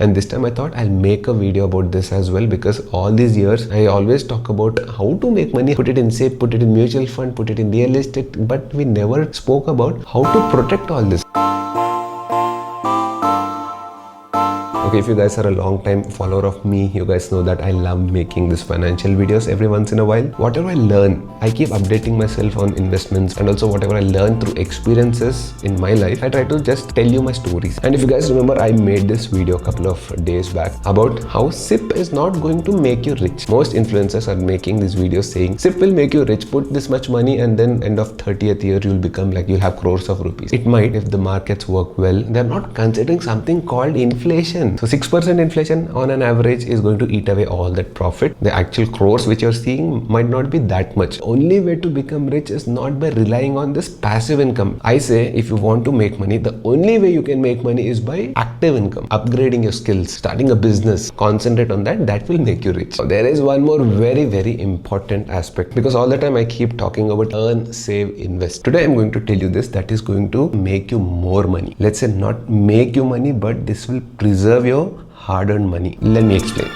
And this time I thought I'll make a video about this as well, because all these years I always talk about how to make money, put it in safe, put it in mutual fund, put it in real estate, but we never spoke about how to protect all this. Okay, if you guys are a long time follower of me, you guys know that I love making these financial videos every once in a while. Whatever I learn, I keep updating myself on investments, and also whatever I learn through experiences in my life, I try to just tell you my stories. And if you guys remember, I made this video a couple of days back about how SIP is not going to make you rich. Most influencers are making these videos saying SIP will make you rich, put this much money and then end of 30th year you'll become like you'll have crores of rupees. It might if the markets work well. They're not considering something called inflation. So 6% inflation on an average is going to eat away all that profit. The actual crores which you're seeing might not be that much. Only way to become rich is not by relying on this passive income. I say if you want to make money, the only way you can make money is by active income, upgrading your skills, starting a business, concentrate on that. That will make you rich. So there is one more very important aspect, because all the time I keep talking about earn, save, invest. Today I'm going to tell you this that is going to make you more money. Let's say not make you money, but this will preserve your hard-earned money. Let me explain.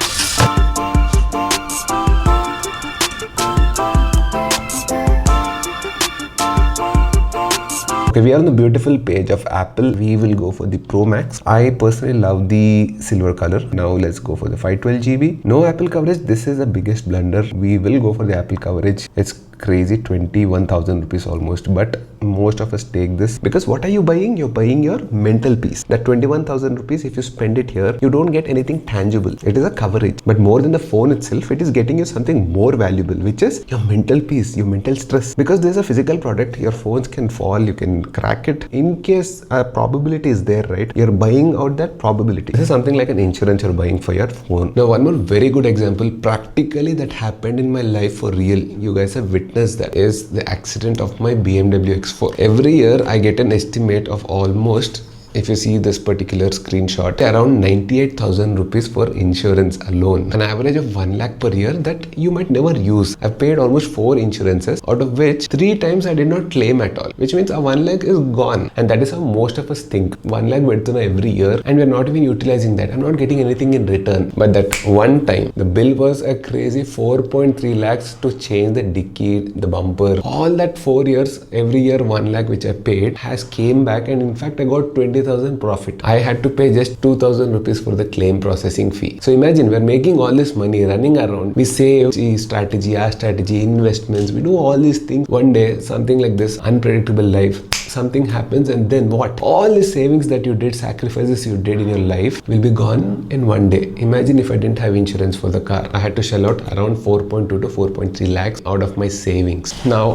Okay, we are on the beautiful page of Apple. We will go for the Pro Max. I personally love the silver color. Now let's go for the 512 GB. No Apple coverage. This is the biggest blunder. We will go for the Apple coverage. It's crazy, 21,000 rupees almost, but most of us take this because what are you buying? You're buying your mental peace. That 21,000 rupees, if you spend it here, you don't get anything tangible. It is a coverage, but more than the phone itself, it is getting you something more valuable, which is your mental peace, your mental stress. Because there's a physical product, your phones can fall, you can crack it. In case a probability is there, right? You're buying out that probability. This is something like an insurance you're buying for your phone. Now, one more very good example, practically that happened in my life for real. You guys have witnessed that is the accident of my BMW X4. Every year I get an estimate of almost, if you see this particular screenshot, around 98,000 rupees for insurance alone. An average of 1 lakh per year that you might never use. I've paid almost 4 insurances, out of which 3 times I did not claim at all, which means a 1 lakh is gone. And that is how most of us think. 1 lakh vedtuna every year and we're not even utilizing that. I'm not getting anything in return. But that one time, the bill was a crazy 4.3 lakhs to change the dicky, the bumper. All that 4 years, every year 1 lakh which I paid has came back, and in fact I got 20,000 profit. I had to pay just 2,000 rupees for the claim processing fee. So imagine we're making all this money running around. We save, strategy, our strategy, investments. We do all these things. One day, something like this, unpredictable life, something happens, and then what? All the savings that you did, sacrifices you did in your life will be gone in one day. Imagine if I didn't have insurance for the car. I had to shell out around 4.2 to 4.3 lakhs out of my savings. Now,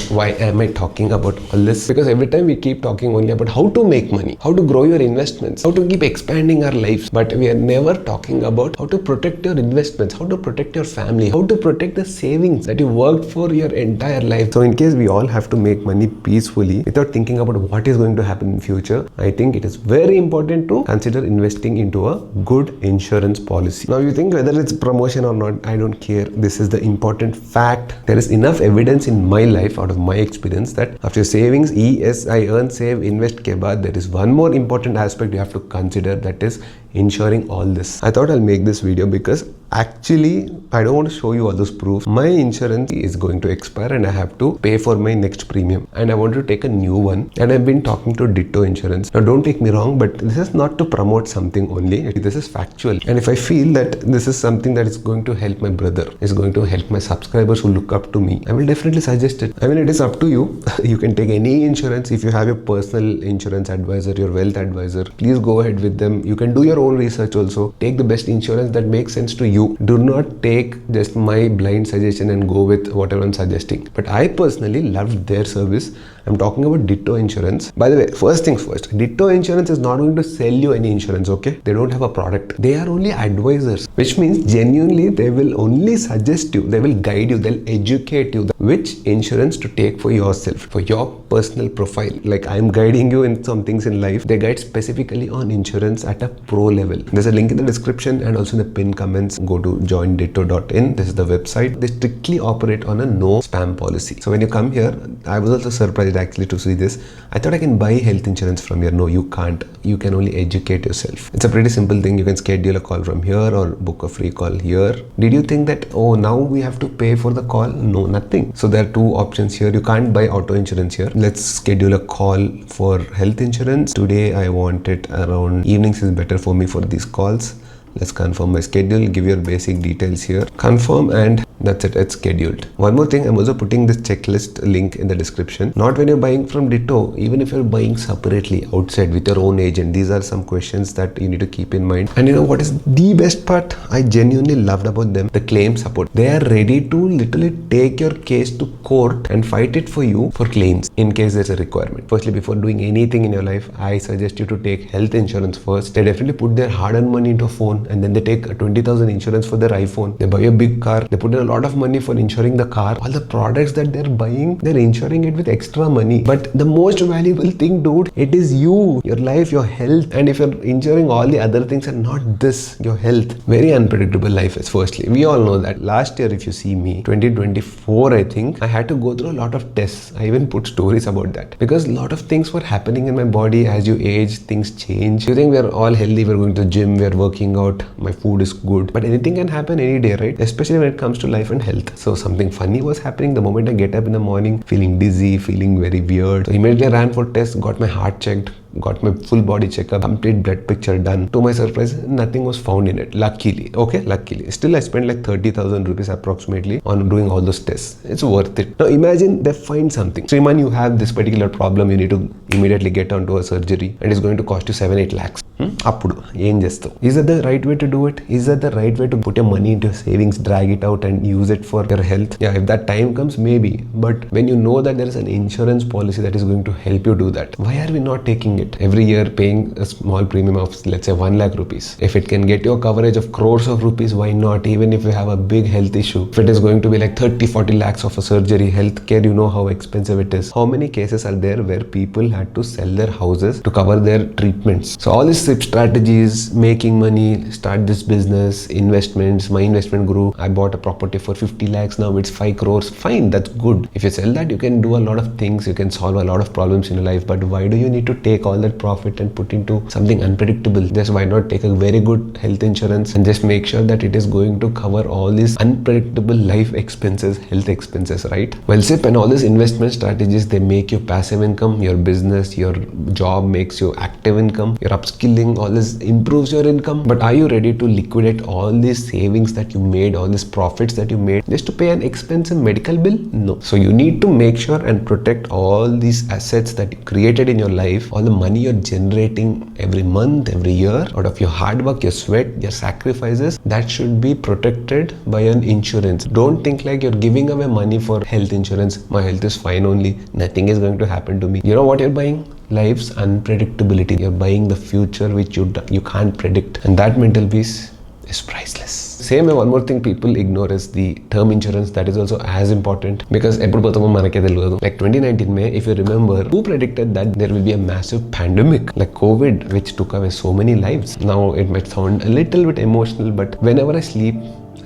why am I talking about all this? Because every time we keep talking only about how to make money, how to grow your investments, how to keep expanding our lives, but we are never talking about how to protect your investments, how to protect your family, how to protect the savings that you worked for your entire life. So in case we all have to make money peacefully without thinking about what is going to happen in future, I think it is very important to consider investing into a good insurance policy. Now you think whether it's promotion or not, I don't care. This is the important fact. There is enough evidence in my life, out of my experience, that after savings, I earn, save, invest, kebab, there is one more important aspect you have to consider, that is ensuring all this. I thought I'll make this video because actually I don't want to show you all those proofs. My insurance is going to expire and I have to pay for my next premium, and I want to take a new one, and I've been talking to Ditto Insurance. Now don't take me wrong, but this is not to promote something only. This is factual, and if I feel that this is something that is going to help my brother, is going to help my subscribers who look up to me, I will definitely suggest it. I mean, it is up to you. You can take any insurance. If you have your personal insurance advisor, your wealth advisor, please go ahead with them. You can do your own research also. Take the best insurance that makes sense to you. Do not take just my blind suggestion and go with whatever I'm suggesting. But I personally loved their service. I'm talking about Ditto Insurance. By the way, first things first, Ditto Insurance is not going to sell you any insurance, okay? They don't have a product. They are only advisors, which means genuinely they will only suggest you, they will guide you, they'll educate you which insurance to take for yourself, for your personal profile. Like I'm guiding you in some things in life, they guide specifically on insurance at a pro level. There's a link in the description and also in the pinned comments. Go to joinditto.in. This is the website. They strictly operate on a no spam policy. So when you come here, I was also surprised. actually to see this. I thought I can buy health insurance from here. No, you can't. You can only educate yourself. It's a pretty simple thing. You can schedule a call from here or book a free call here. Did you think that, oh, now we have to pay for the call? No, nothing. So there are two options here. You can't buy auto insurance here. Let's schedule a call for health insurance. Today I want it around evenings is better for me for these calls. Let's confirm my schedule, give your basic details here, confirm, and that's it, it's scheduled. One more thing, I'm also putting this checklist link in the description. Not when you're buying from Ditto, even if you're buying separately outside with your own agent. These are some questions that you need to keep in mind. And you know what is the best part I genuinely loved about them? The claim support. They are ready to literally take your case to court and fight it for you for claims in case there's a requirement. Firstly, before doing anything in your life, I suggest you to take health insurance first. They definitely put their hard-earned money into a phone, and then they take a 20,000 insurance for their iPhone. They buy a big car. They put in a lot of money for insuring the car. All the products that they're buying, they're insuring it with extra money. But the most valuable thing, dude, it is you, your life, your health. And if you're insuring all the other things and not this, your health, very unpredictable life is firstly. We all know that. Last year, if you see me, 2024, I think, I had to go through a lot of tests. I even put stories about that because a lot of things were happening in my body. As you age, things change. You think we're all healthy, we're going to the gym, we're working out, my food is good, but anything can happen any day, right? Especially when it comes to life and health. So something funny was happening the moment I get up in the morning, feeling dizzy, feeling very weird. So immediately I ran for tests, got my heart checked, got my full body checkup, complete blood picture done. To my surprise, nothing was found in it. Luckily, okay, luckily. Still, I spent like 30,000 rupees approximately on doing all those tests. It's worth it. Now imagine they find something. Sriman, you have this particular problem, you need to immediately get onto a surgery and it's going to cost you 7-8 lakhs. Is that the right way to do it? Is that the right way to put your money into your savings, drag it out and use it for your health? Yeah, if that time comes, maybe. But when you know that there is an insurance policy that is going to help you do that, why are we not taking it? Every year paying a small premium of, let's say, 1 lakh rupees. If it can get your coverage of crores of rupees, why not? Even if you have a big health issue, if it is going to be like 30-40 lakhs of a surgery, healthcare, you know how expensive it is. How many cases are there where people had to sell their houses to cover their treatments? So all these strategies, making money, start this business, investments. My investment grew. I bought a property for 50 lakhs. Now it's 5 crores. Fine, that's good. If you sell that, you can do a lot of things. You can solve a lot of problems in your life. But why do you need to take all that profit and put into something unpredictable? Just why not take a very good health insurance and just make sure that it is going to cover all these unpredictable life expenses, health expenses, right? Well, SIP and all these investment strategies, they make you passive income. Your business, your job makes you active income. Your upskilling, all this improves your income. But are you ready to liquidate all these savings that you made, all these profits that you made just to pay an expensive medical bill? No. So you need to make sure and protect all these assets that you created in your life, all the money you're generating every month, every year, out of your hard work, your sweat, your sacrifices, that should be protected by an insurance. Don't think like you're giving away money for health insurance. My health is fine only. Nothing is going to happen to me. You know what you're buying? Life's unpredictability. You're buying the future which you can't predict, and that mental peace is priceless. Same way, one more thing people ignore is the term insurance. That is also as important because like 2019 if you remember, who predicted that there will be a massive pandemic like COVID which took away so many lives? Now it might sound a little bit emotional, but whenever I sleep,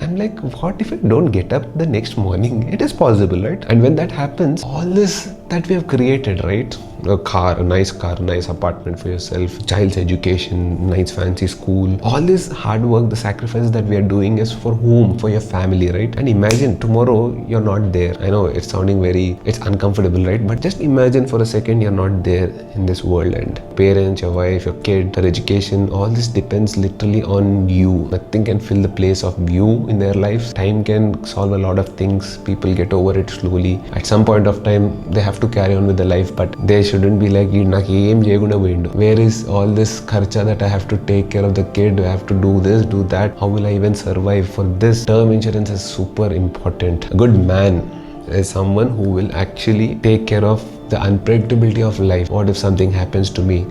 I'm like, what if I don't get up the next morning? It is possible, right? And when that happens, all this that we have created, right? A nice apartment for yourself, child's education, nice fancy school, all this hard work, the sacrifices that we are doing is for whom? For your family, right? And imagine tomorrow you're not there. I know it's sounding it's uncomfortable, right? But just imagine for a second you're not there in this world, and parents, your wife, your kid, their education, all this depends literally on you. Nothing can fill the place of you in their lives. Time can solve a lot of things. People get over it slowly. At some point of time, they have to carry on with their life, but they shouldn't be like, where is all this kharcha that I have to take care of the kid? I have to do this, do that. How will I even survive? For this, term insurance is super important. A good man is someone who will actually take care of the unpredictability of life. What if something happens to me?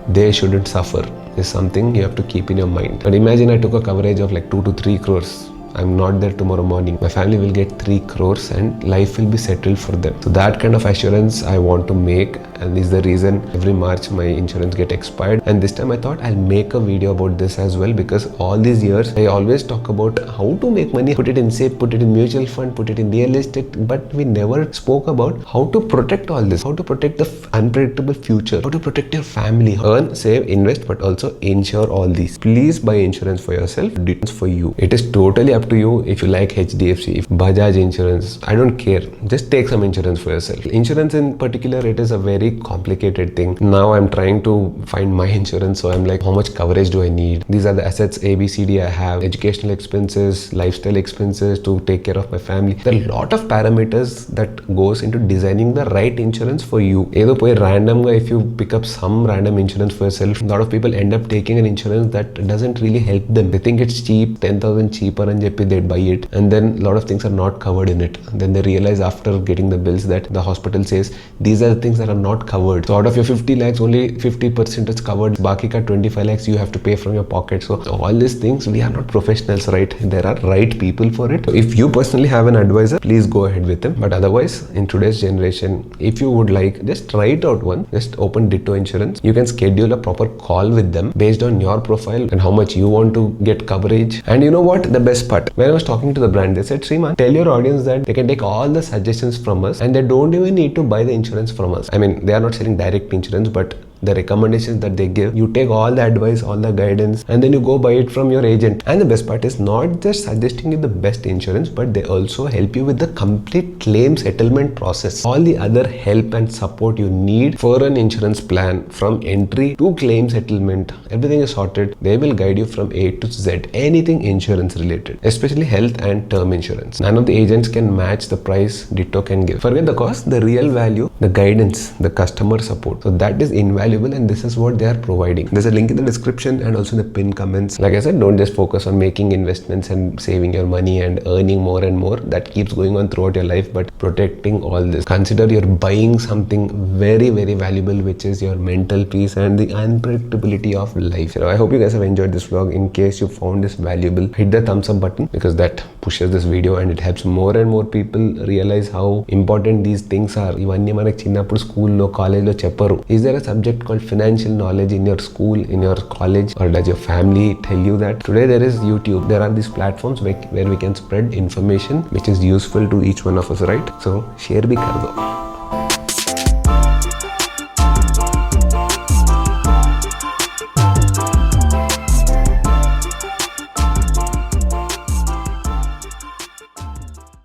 They shouldn't suffer. Is something you have to keep in your mind. But imagine I took a coverage of like 2 to 3 crores. I'm not there tomorrow morning, my family will get 3 crores and life will be settled for them. So that kind of assurance I want to make, and is the reason every March my insurance get expired. And this time I thought I'll make a video about this as well, because all these years I always talk about how to make money, put it in safe, put it in mutual fund, put it in real estate, but we never spoke about how to protect all this, how to protect the unpredictable future, how to protect your family, earn, save, invest, but also insure all these. Please buy insurance for yourself, it's for you. It is totally up to you. If you like HDFC, if Bajaj insurance, I don't care, just take some insurance for yourself. Insurance in particular, it is a very complicated thing. Now I'm trying to find my insurance, so I'm like, how much coverage do I need? These are the assets ABCD I have, educational expenses, lifestyle expenses to take care of my family. There are a lot of parameters that goes into designing the right insurance for you. Either poi random, if you pick up some random insurance for yourself, a lot of people end up taking an insurance that doesn't really help them. They think it's cheap, 10,000 cheaper, and they'd buy it, and then a lot of things are not covered in it. Then they realize after getting the bills that the hospital says these are the things that are not covered. So out of your 50 lakhs, only 50% is covered. Baki ka 25 lakhs you have to pay from your pocket. So all these things, we are not professionals, right? There are right people for it. So if you personally have an advisor, please go ahead with him. But otherwise, in today's generation, if you would like, just try it out one. Just open Ditto Insurance. You can schedule a proper call with them based on your profile and how much you want to get coverage. And you know what? The best part, when I was talking to the brand, they said, Sriman, tell your audience that they can take all the suggestions from us and they don't even need to buy the insurance from us. I mean, they are not selling direct insurance, but the recommendations that they give, you take all the advice, all the guidance, and then you go buy it from your agent. And the best part is not just suggesting you the best insurance, but they also help you with the complete claim settlement process. All the other help and support you need for an insurance plan, from entry to claim settlement, everything is sorted. They will guide you from A to Z, anything insurance related, especially health and term insurance. None of the agents can match the price Ditto can give. Forget the cost, the real value, the guidance, the customer support. So that is invaluable, and this is what they are providing. There's a link in the description and also in the pinned comments. Like I said, don't just focus on making investments and saving your money and earning more and more. That keeps going on throughout your life, but protecting all this. Consider you're buying something very, very valuable, which is your mental peace and the unpredictability of life. So I hope you guys have enjoyed this vlog. In case you found this valuable, hit the thumbs up button, because that pushes this video and it helps more and more people realize how important these things are. Ivanni manaku chinnappudu school lo, college lo chepparu. Is there a subject called financial knowledge in your school, in your college, or does your family tell you that? Today there is YouTube. There are these platforms where we can spread information which is useful to each one of us, right? So share bhi kar do.